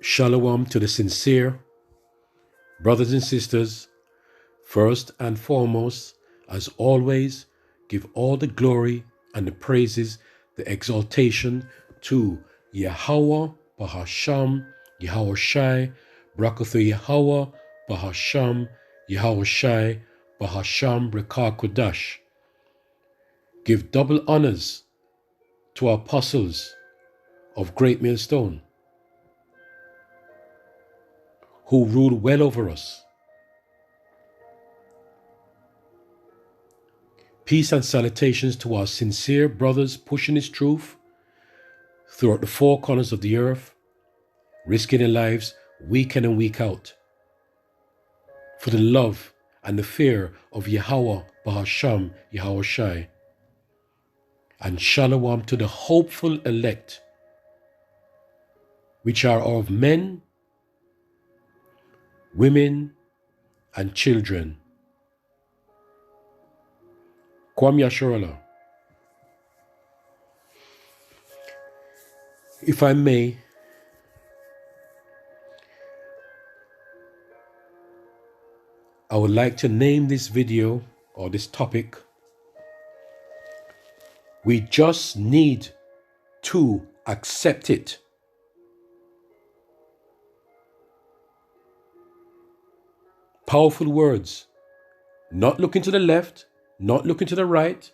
Shalom to the sincere brothers and sisters. First and foremost, as always, give all the glory and the praises, the exaltation to Yahweh, Bahasham, Yahweh Shai, Brakathu Yahweh, Bahasham, Yahweh Shai, Bahasham, Rekah Kodash. Give double honors to our apostles of Great Millstone, who ruled well over us. Peace and salutations to our sincere brothers pushing His truth throughout the four corners of the earth, risking their lives week in and week out for the love and the fear of Yahweh, Bahasham, Yahweh Shai. And shalom to the hopeful elect, which are of men, women, and children. Kwam Yasharallah. If I may, I would like to name this video or this topic, "We just need to accept it." Powerful words. Not looking to the left, not looking to the right,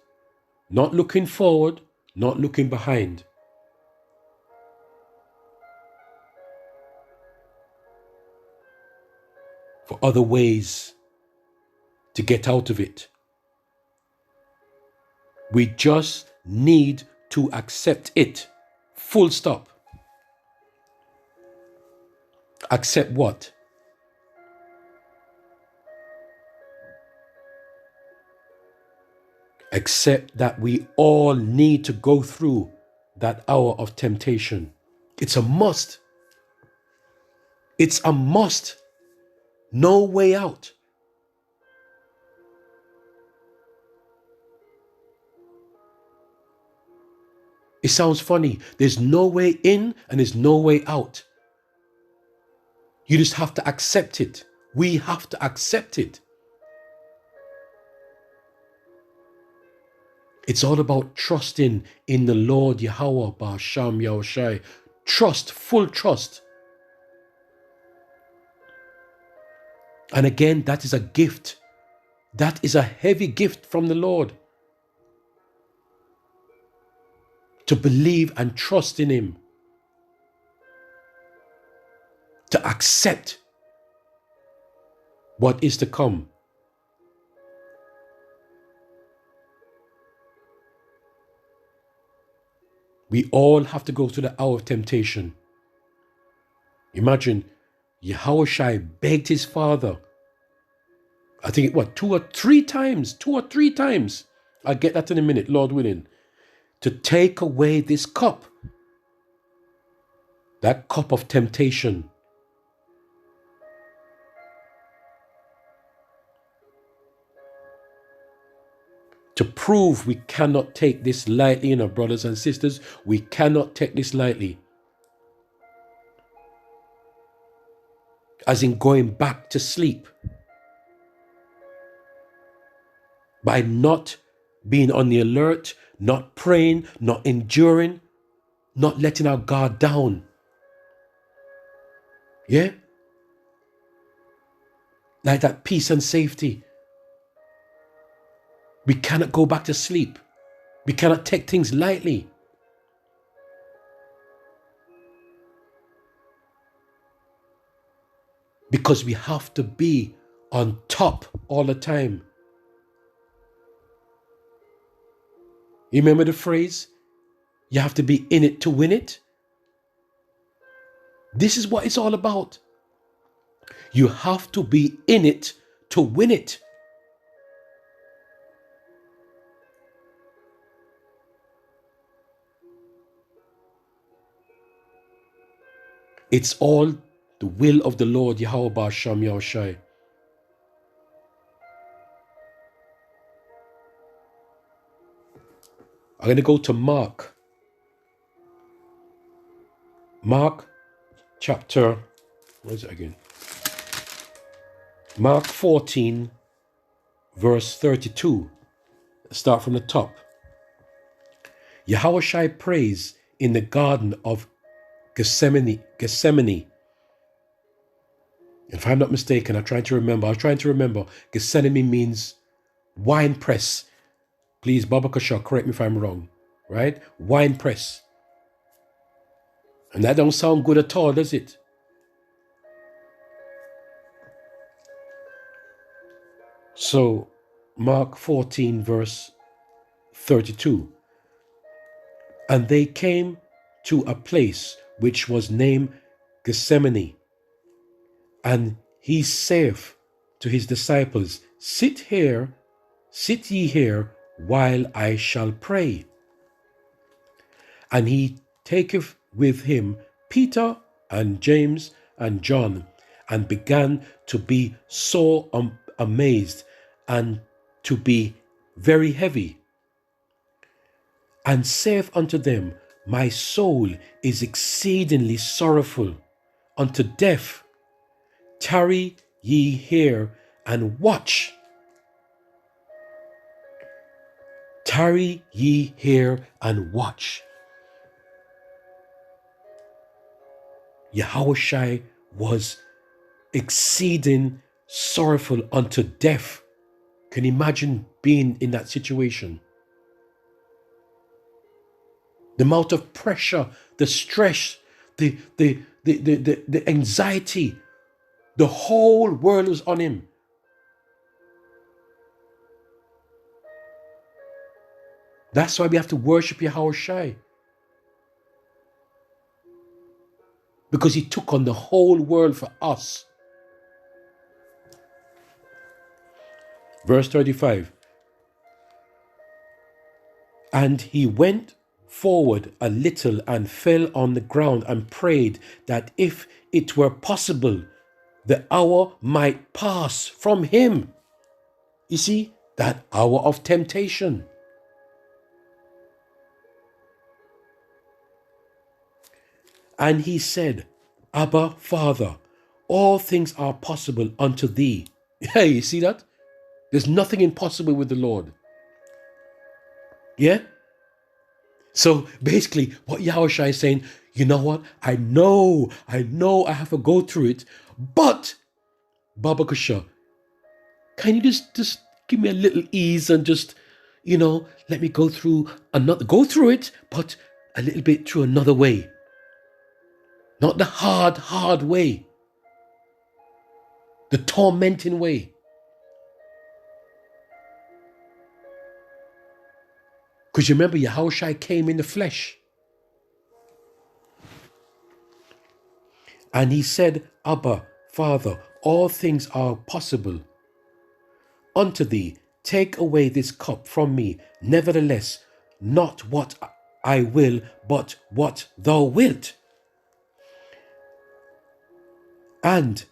not looking forward, not looking behind. For other ways to get out of it. We just need to accept it. Full stop. Accept what? Accept that we all need to go through that hour of temptation. It's a must. It's a must. No way out. It sounds funny. There's no way in and there's no way out. You just have to accept it. We have to accept it. It's all about trusting in the Lord Yahweh, Bahasham, Yahweh Shai. Trust, full trust. And again, that is a gift. That is a heavy gift from the Lord. To believe and trust in Him. To accept what is to come. We all have to go through the hour of temptation. Imagine, Yahweh Shai begged his father, I think, two or three times. I'll get that in a minute, Lord willing. To take away this cup. That cup of temptation. To prove we cannot take this lightly, brothers and sisters. We cannot take this lightly. As in going back to sleep. By not being on the alert, not praying, not enduring, not letting our guard down. Yeah? Like that peace and safety. We cannot go back to sleep. We cannot take things lightly. Because we have to be on top all the time. You remember the phrase? You have to be in it to win it. This is what it's all about. You have to be in it to win it. It's all the will of the Lord Yahweh Bahasham Yahweh Shai. I'm going to go to Mark. Mark chapter, what is it again? Mark 14, verse 32. Start from the top. Yahushua prays in the garden of Gethsemane. If I'm not mistaken, I was trying to remember. Gethsemane means wine press. Please, Baba Kasha, correct me if I'm wrong. Right? Wine press. And that don't sound good at all, does it? So, Mark 14, verse 32. And they came to a place which was named Gethsemane. And he saith to his disciples, Sit ye here, while I shall pray. And he taketh with him Peter and James and John, and began to be so amazed and to be very heavy, and saith unto them, My soul is exceedingly sorrowful unto death. Tarry ye here and watch. Tarry ye here and watch. Yahushua was exceeding sorrowful unto death. Can you imagine being in that situation? The amount of pressure, the stress, the anxiety, the whole world was on him. That's why we have to worship Yahushua. Because he took on the whole world for us. Verse 35. And he went forward a little and fell on the ground and prayed that if it were possible, the hour might pass from him. You see, that hour of temptation. And he said, Abba, Father, all things are possible unto thee. Hey, you see that? There's nothing impossible with the Lord. Yeah? So basically, what Yahushua is saying, you know what? I know I have to go through it, but Baba Kusha, can you just give me a little ease and just, let me go through it, but a little bit through another way. Not the hard way. The tormenting way. Because you remember, Yahushua came in the flesh. And he said, Abba, Father, all things are possible unto thee. Take away this cup from me. Nevertheless, not what I will, but what thou wilt. And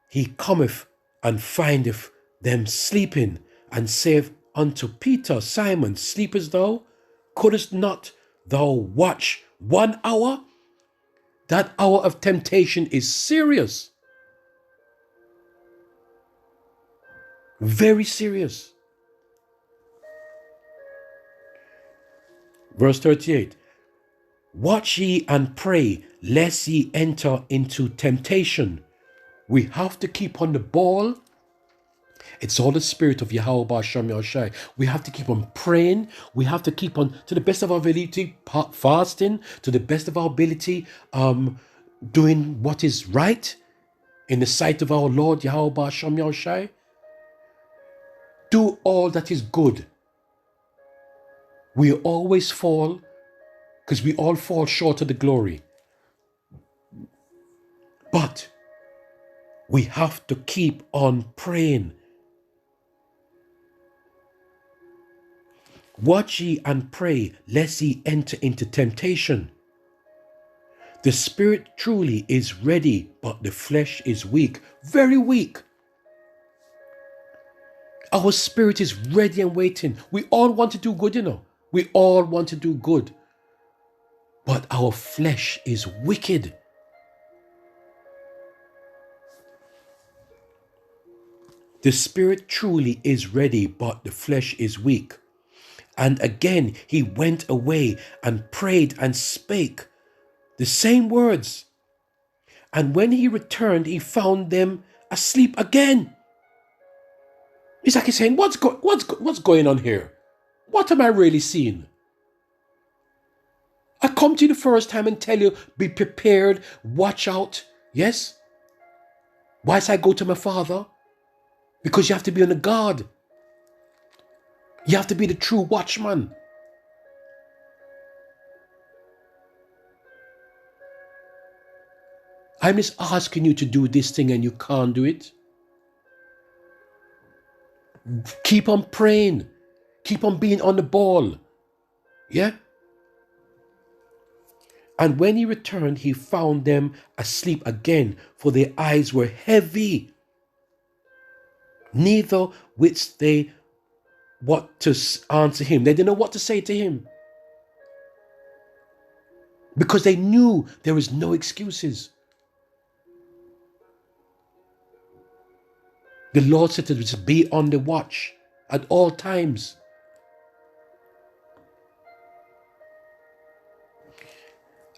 he cometh and findeth them sleeping, and saith unto Peter, Simon, sleepest thou? Couldst not thou watch 1 hour? That hour of temptation is serious. Very serious. Verse 38. Watch ye and pray, lest ye enter into temptation. We have to keep on the ball. It's all the spirit of Yahweh Ba'Shem Yahushai. We have to keep on praying. We have to keep on, to the best of our ability, fasting. To the best of our ability, doing what is right in the sight of our Lord Yahweh Ba'Shem Yahushai. Do all that is good. We always fall, because we all fall short of the glory. But we have to keep on praying. Watch ye and pray, lest ye enter into temptation. The spirit truly is ready, but the flesh is weak, very weak. Our spirit is ready and waiting. We all want to do good, We all want to do good. But our flesh is wicked. The spirit truly is ready, but the flesh is weak. And again he went away and prayed and spake the same words. And when he returned, he found them asleep again. It's like he's saying, what's going on here? What am I really seeing? I come to you the first time and tell you, be prepared, watch out. Yes? Why should I go to my father? Because you have to be on the guard. You have to be the true watchman. I'm just asking you to do this thing and you can't do it. Keep on praying. Keep on being on the ball. Yeah? And when he returned, he found them asleep again, for their eyes were heavy. Neither wist they what to answer him. They didn't know what to say to him. Because they knew there was no excuses. The Lord said to us, be on the watch at all times.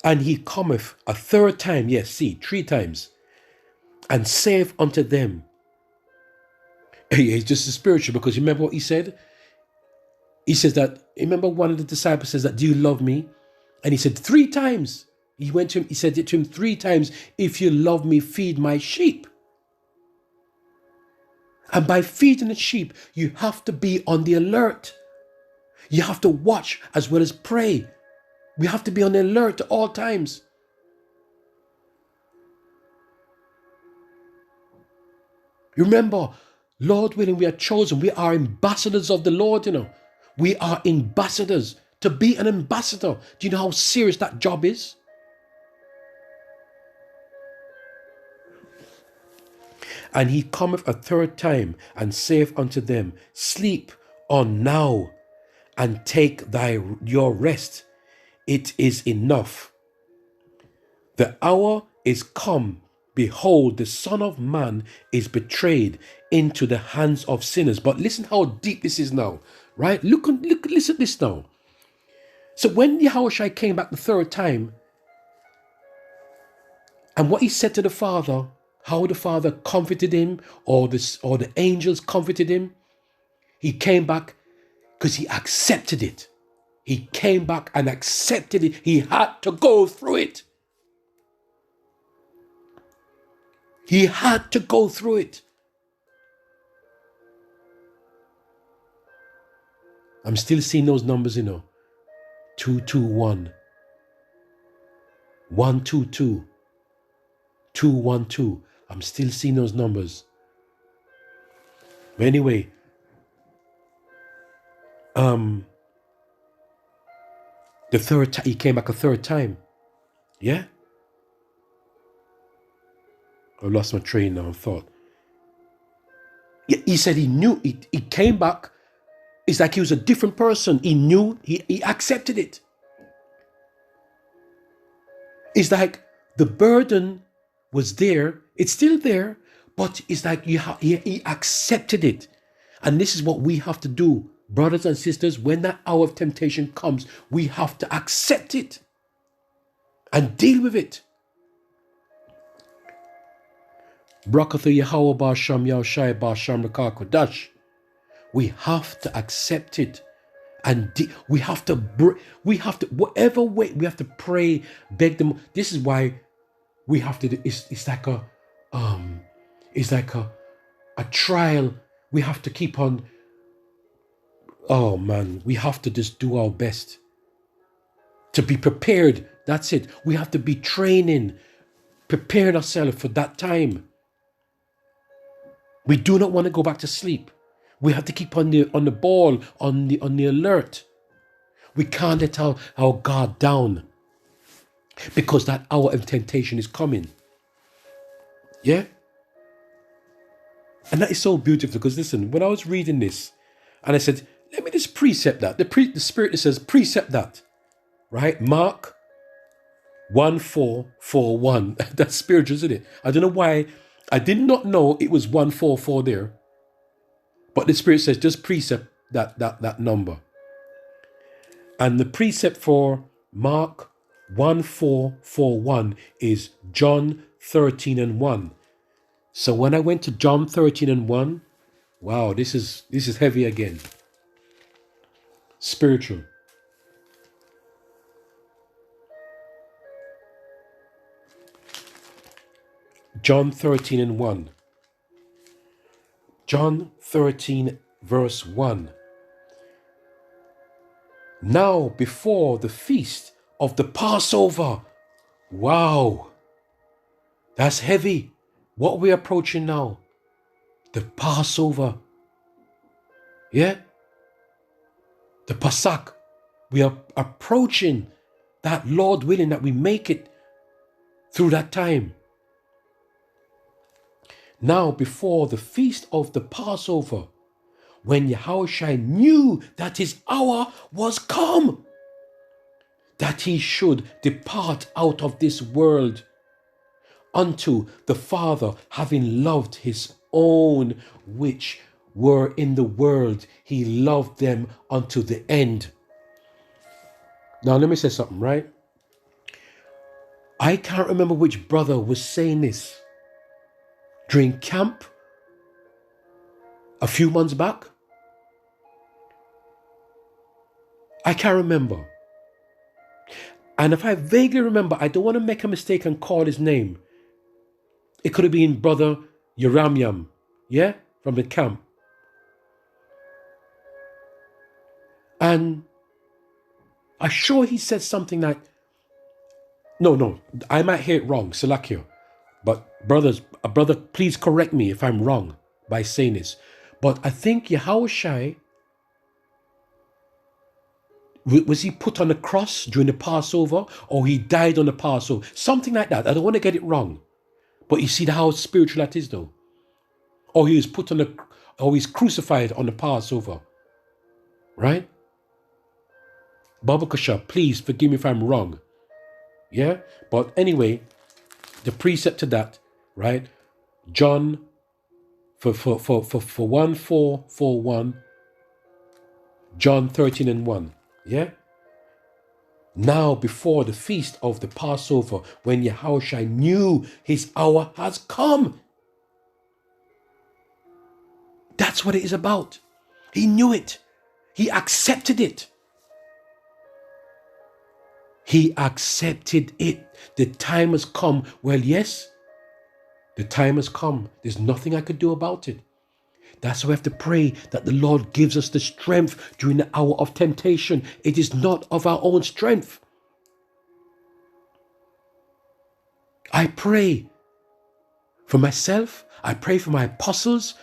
And he cometh a third time, yes, see, 3 times, and saith unto them, it's just spiritual, because you remember what he said? He says that, remember one of the disciples says that, do you love me? And he said 3 times. He went to him, he said it to him 3 times, if you love me, feed my sheep. And by feeding the sheep, you have to be on the alert. You have to watch as well as pray. We have to be on the alert at all times. Remember, Lord willing, we are chosen. We are ambassadors of the Lord, you know. We are ambassadors. To be an ambassador, do you know how serious that job is? And he cometh a third time and saith unto them, sleep on now and take your rest. It is enough. The hour is come. Behold, the Son of Man is betrayed into the hands of sinners. But listen how deep this is now, right? Listen at this now. So when Yahushua came back the third time, and what he said to the Father, how the Father comforted him, or the angels comforted him, he came back because he accepted it. He came back and accepted it. He had to go through it. He had to go through it. I'm still seeing those numbers, you know. 221, 122, 212. I'm still seeing those numbers. But anyway, the third time he came back a third time. Yeah? I lost my train now, I thought. He said he knew he came back. It's like he was a different person. He knew, he accepted it. It's like the burden was there. It's still there, but it's like he accepted it. And this is what we have to do, brothers and sisters. When that hour of temptation comes, we have to accept it and deal with it. Brakatha Yahweh Basham Yahushai Basham Rakah Kodash. We have to accept it, and we have to whatever way we have to pray, beg them. This is why we have to do. It's like a trial. We have to keep on. Oh man, we have to just do our best to be prepared. That's it. We have to be training, preparing ourselves for that time. We do not want to go back to sleep. We have to keep on the ball, on the alert. We can't let our guard down, because that hour of temptation is coming. Yeah? And that is so beautiful, because listen, when I was reading this, and I said, let me just precept that. The Spirit that says precept that. Right? Mark 1441. That's spiritual, isn't it? I don't know why. I did not know it was 144 there. But the Spirit says just precept that number. And the precept for Mark 1441 is John 13 and 1. So when I went to John 13 and 1, wow, this is heavy again. Spiritual. John 13 and 1. John 13 verse 1. Now before the feast of the Passover. Wow. That's heavy. What we're approaching now. The Passover. Yeah? The Pasach. We are approaching that, Lord willing, that we make it through that time. Now before the feast of the Passover, when Yahushua knew that his hour was come, that he should depart out of this world unto the Father, having loved his own which were in the world, he loved them unto the end. Now let me say something, right? I can't remember which brother was saying this during camp a few months back. I can't remember. And if I vaguely remember, I don't want to make a mistake and call his name. It could have been Brother Yeramyam, yeah, from the camp. And I'm sure he said something like, no, I might hear it wrong, Salakio. But brother, please correct me if I'm wrong by saying this. But I think Yahushua, was he put on the cross during the Passover, or he died on the Passover? Something like that. I don't want to get it wrong. But you see how spiritual that is, though. Or he was put on or he's crucified on the Passover. Right? Baba Kasha, please forgive me if I'm wrong. Yeah? But anyway, the precept to that, right? John for 1441, John 13 and 1. Yeah? Now before the feast of the Passover, when Yahushua knew his hour has come. That's what it is about. He knew it. He accepted it. He accepted it. The time has come. Well, yes, the time has come. There's nothing I could do about it. That's why we have to pray that the Lord gives us the strength during the hour of temptation. It is not of our own strength. I pray for myself. I pray for my apostles,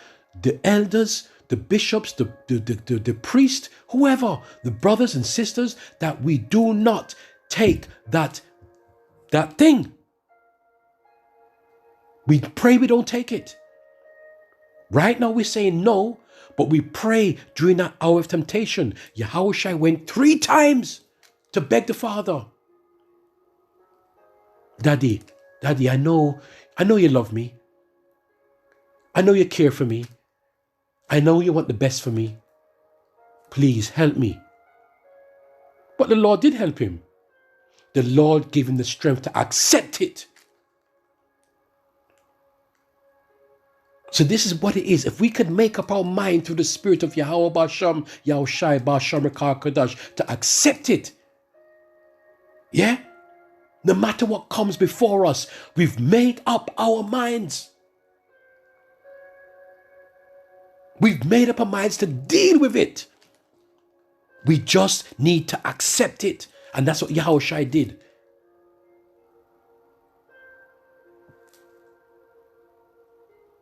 the elders, the bishops, the priest, whoever, the brothers and sisters, that we do not take that thing. We pray we don't take it. Right now we're saying no, but we pray during that hour of temptation. Yahushua went 3 times to beg the Father. Daddy, I know you love me. I know you care for me. I know you want the best for me. Please help me. But the Lord did help him. The Lord gave him the strength to accept it. So this is what it is. If we could make up our mind through the spirit of Yahweh Basham, Yahushai Basham Rekar Kodash, to accept it. Yeah? No matter what comes before us, we've made up our minds. We've made up our minds to deal with it. We just need to accept it. And that's what Yahushai did.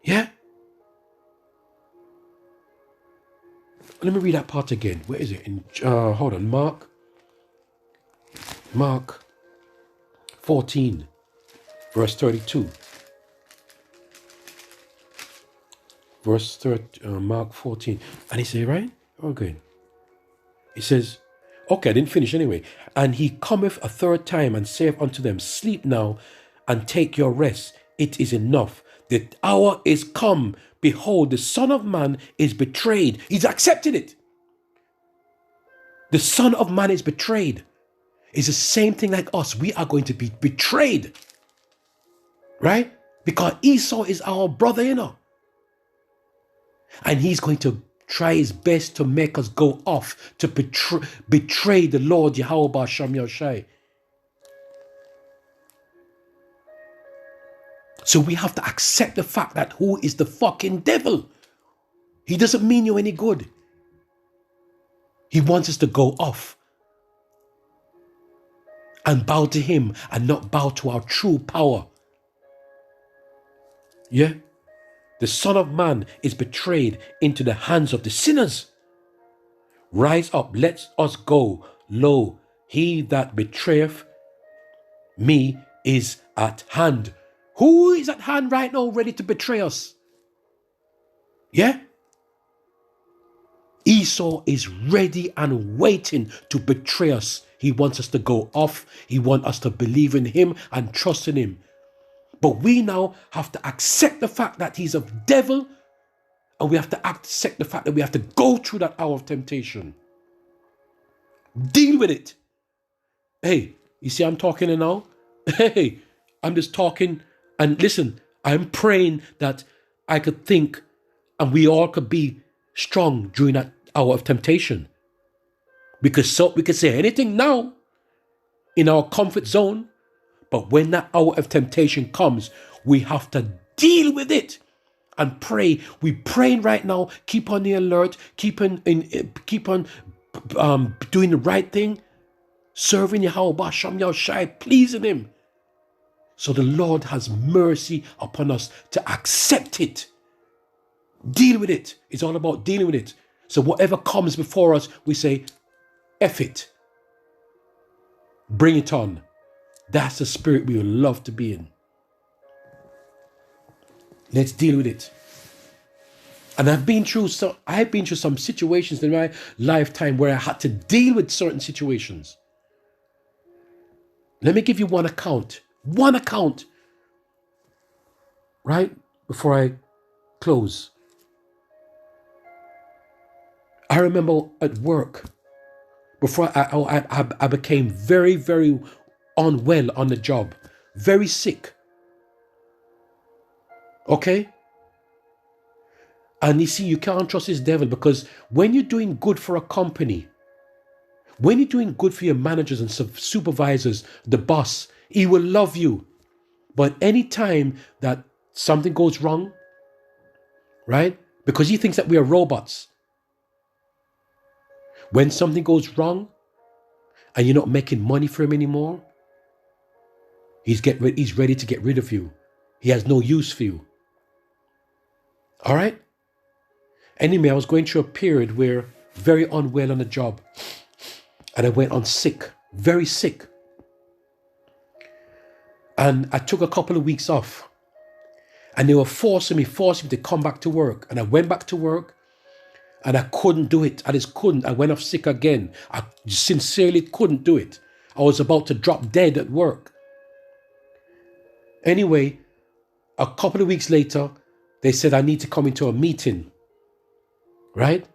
Yeah? Let me read that part again. Where is it? Hold on. Mark 14, verse 32. Mark 14. And he said, right? Okay. He says, okay, I didn't finish anyway. And he cometh a third time and saith unto them, sleep now and take your rest. It is enough. The hour is come. Behold, the Son of Man is betrayed. He's accepted it. The Son of Man is betrayed. It's the same thing like us. We are going to be betrayed. Right? Because Esau is our brother, you know. And he's going to try his best to make us go off, to betray the Lord Yahweh Shem Yoshai. So we have to accept the fact that who is the fucking devil? He doesn't mean you any good. He wants us to go off and bow to him and not bow to our true power. Yeah? The Son of Man is betrayed into the hands of the sinners. Rise up, let us go. Lo, he that betrayeth me is at hand. Who is at hand right now ready to betray us? Yeah? Esau is ready and waiting to betray us. He wants us to go off. He wants us to believe in him and trust in him. But we now have to accept the fact that he's a devil, and we have to accept the fact that we have to go through that hour of temptation. Deal with it. Hey, you see I'm talking now? Hey, I'm just talking. And listen, I'm praying that I could think and we all could be strong during that hour of temptation. Because we could say anything now in our comfort zone, but when that hour of temptation comes, we have to deal with it and pray. We're praying right now. Keep on the alert. Keep on doing the right thing, serving Yahweh Shem Yahushai, pleasing him. So the Lord has mercy upon us to accept it. Deal with it. It's all about dealing with it. So whatever comes before us, we say, F it. Bring it on. That's the spirit we would love to be in. Let's deal with it. And I've been through some situations in my lifetime where I had to deal with certain situations. Let me give you one account. One account. Right? Before I close. I remember at work, before I became very, very unwell on the job. Very sick. Okay? And you see, you can't trust this devil, because when you're doing good for a company, when you're doing good for your managers and supervisors, the boss, he will love you. But any time that something goes wrong, right? Because he thinks that we are robots. When something goes wrong and you're not making money for him anymore, he's ready to get rid of you. He has no use for you. All right? Anyway, I was going through a period where very unwell on the job. And I went on sick, very sick. And I took a couple of weeks off. And they were forcing me to come back to work. And I went back to work and I couldn't do it. I just couldn't. I went off sick again. I sincerely couldn't do it. I was about to drop dead at work. Anyway, a couple of weeks later, they said I need to come into a meeting, right?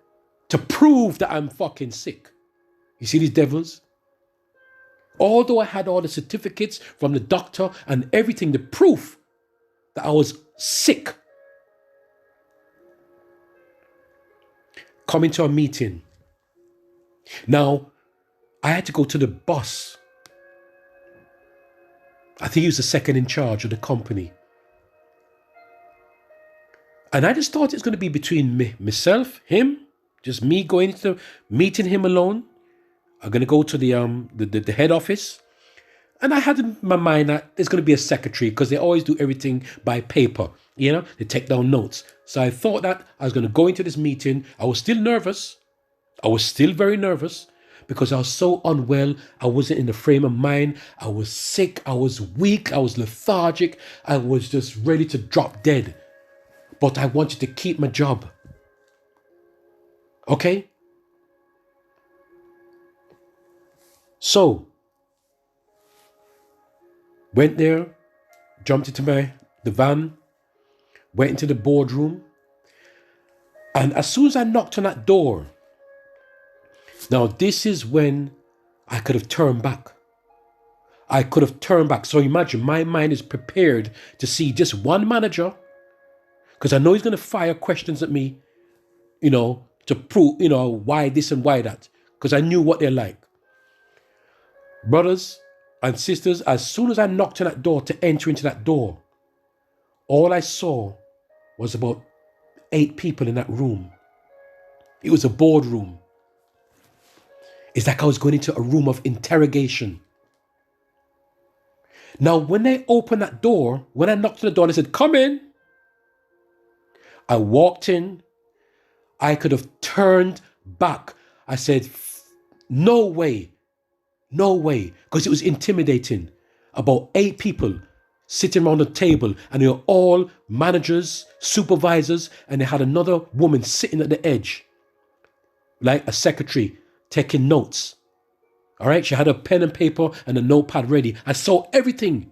To prove that I'm fucking sick. You see these devils? Although I had all the certificates from the doctor and everything, the proof that I was sick. Coming to a meeting. Now, I had to go to the boss. I think he was the second in charge of the company. And I just thought it's going to be between myself, him, just me going to meeting him alone. I'm going to go to the head office. And I had in my mind that there's going to be a secretary, because they always do everything by paper. You know, they take down notes. So I thought that I was going to go into this meeting. I was still nervous. I was still very nervous because I was so unwell. I wasn't in the frame of mind. I was sick. I was weak. I was lethargic. I was just ready to drop dead. But I wanted to keep my job. Okay? So, went there, jumped into the van, went into the boardroom. And as soon as I knocked on that door, now this is when I could have turned back. I could have turned back. So imagine my mind is prepared to see just one manager, because I know he's going to fire questions at me, to prove, why this and why that, because I knew what they're like. Brothers and sisters, as soon as I knocked on that door to enter into that door, all I saw was about 8 people in that room. It was a boardroom. It's like I was going into a room of interrogation. Now, when they opened that door, when I knocked on the door and they said, "Come in," I walked in. I could have turned back. I said, "No way, no way," because it was intimidating. About 8 people sitting around the table, and they were all managers, supervisors, and they had another woman sitting at the edge, like a secretary, taking notes. All right, she had a pen and paper and a notepad ready. I saw everything.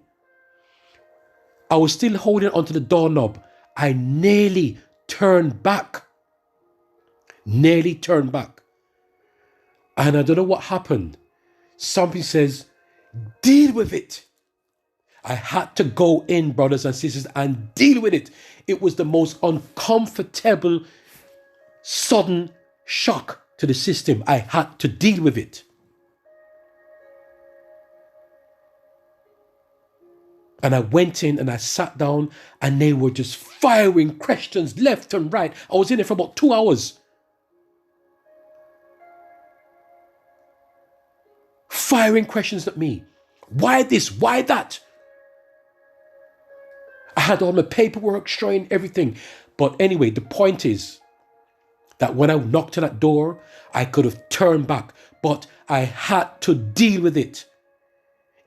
I was still holding onto the doorknob. I nearly turned back. Nearly turned back. And I don't know what happened. Something says, "Deal with it." I had to go in, brothers and sisters, and deal with it. It was the most uncomfortable, sudden shock to the system. I had to deal with it. And I went in and I sat down, and they were just firing questions left and right. I was in there for about 2 hours. Firing questions at me. Why this? Why that? I had all my paperwork showing everything. But anyway, the point is that when I knocked on that door, I could have turned back, but I had to deal with it.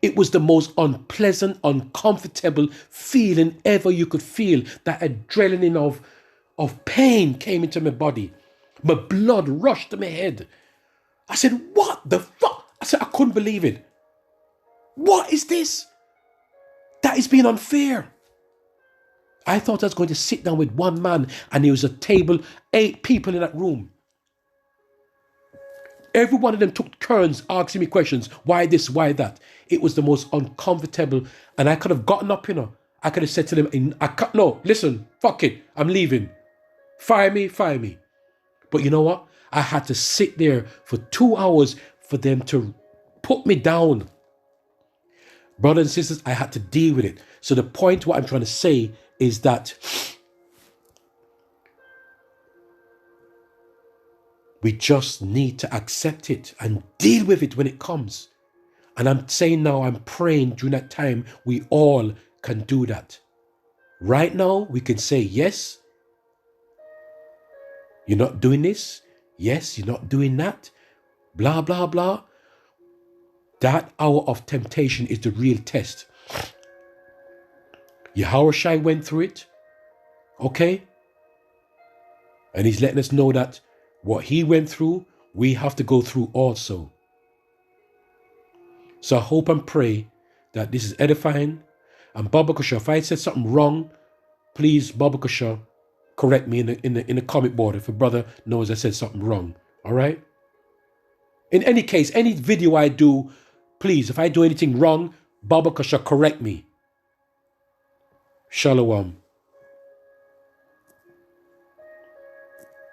It was the most unpleasant, uncomfortable feeling ever you could feel. That adrenaline of pain came into my body. My blood rushed to my head. I said, "What the fuck?" I said, I couldn't believe it. What is this? That is being unfair. I thought I was going to sit down with one man, and there was a table, 8 people in that room. Every one of them took turns asking me questions. Why this? Why that? It was the most uncomfortable. And I could have gotten up, I could have said to them, "No, listen, fuck it. I'm leaving. Fire me, fire me." But you know what? I had to sit there for 2 hours for them to put me down. Brothers and sisters, I had to deal with it. So the point, what I'm trying to say is that we just need to accept it and deal with it when it comes. And I'm saying now, I'm praying during that time, we all can do that. Right now, we can say, yes, you're not doing this. Yes, you're not doing that. Blah, blah, blah. That hour of temptation is the real test. Yahushua went through it. Okay? And he's letting us know that what he went through, we have to go through also. So I hope and pray that this is edifying. And Baba Kusha, if I said something wrong, please, Baba Kusha, correct me in the comment board if a brother knows I said something wrong. All right? In any case, any video I do, please, if I do anything wrong, Baba Kusha, correct me. Shalom.